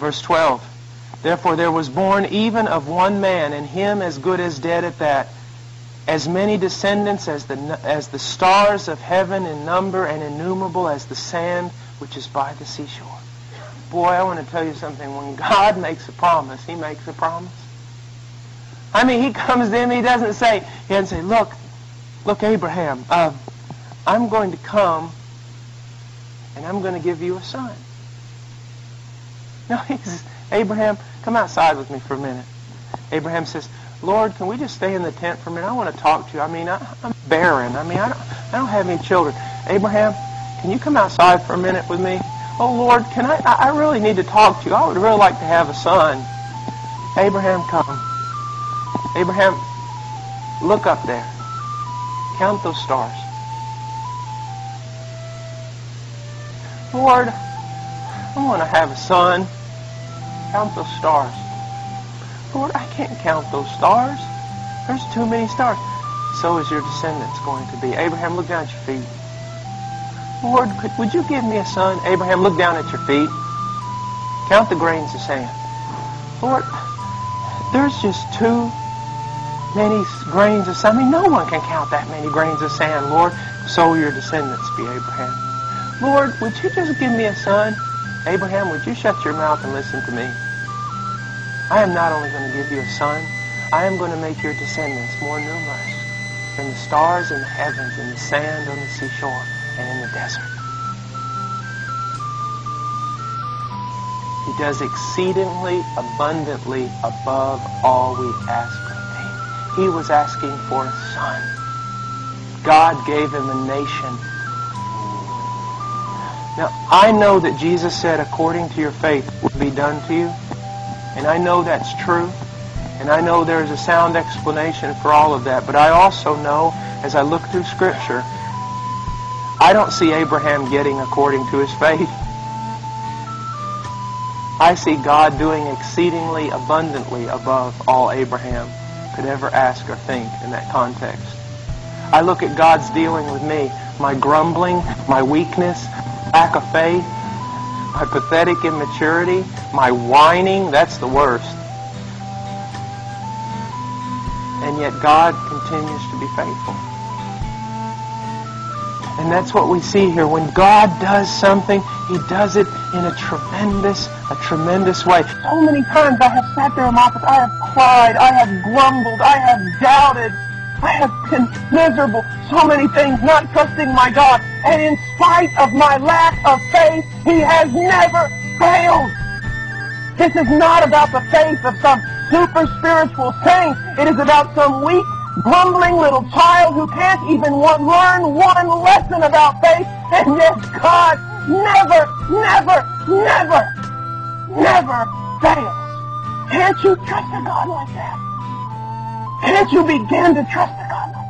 Verse 12. Therefore there was born even of one man, and him as good as dead at that, as many descendants as the stars of heaven in number, and innumerable as the sand which is by the seashore. Boy, I want to tell you something. When God makes a promise, He makes a promise. I mean, He comes to him, He doesn't say, look, Abraham, I'm going to come and I'm going to give you a son. No, He says, Abraham, come outside with me for a minute. Abraham says, Lord, can we just stay in the tent for a minute? I want to talk to you. I mean, I'm barren. I mean, I don't have any children. Abraham, can you come outside for a minute with me? Oh, Lord, can I really need to talk to you. I would really like to have a son. Abraham, come. Abraham, look up there. Count those stars. Lord, I want to have a son. Count those stars. Lord, I can't count those stars. There's too many stars. So is your descendants going to be. Abraham, look down at your feet. Lord, would you give me a son? Abraham, look down at your feet. Count the grains of sand. Lord, there's just too many grains of sand. I mean, no one can count that many grains of sand, Lord. So will your descendants be, Abraham. Lord, would you just give me a son? Abraham, would you shut your mouth and listen to me? I am not only going to give you a son, I am going to make your descendants more numerous than the stars in the heavens and the sand on the seashore and in the desert. He does exceedingly abundantly above all we ask or think. He was asking for a son. God gave him a nation. Now, I know that Jesus said, according to your faith will be done to you. And I know that's true. And I know there's a sound explanation for all of that. But I also know, as I look through Scripture, I don't see Abraham getting according to his faith. I see God doing exceedingly abundantly above all Abraham could ever ask or think in that context. I look at God's dealing with me, my grumbling, my weakness, lack of faith, my pathetic immaturity, my whining, that's the worst. And yet God continues to be faithful. And that's what we see here. When God does something, He does it in a tremendous way. So many times I have sat there in my office, I have cried, I have grumbled, I have doubted, I have been miserable. So many things, not trusting my God. And in spite of my lack of faith, He has never failed. This is not about the faith of some super spiritual saint. It is about some weak, grumbling little child who can't even learn one lesson about faith. And yet God never fails. Can't you trust a God like that? Can't you begin to trust a God like that?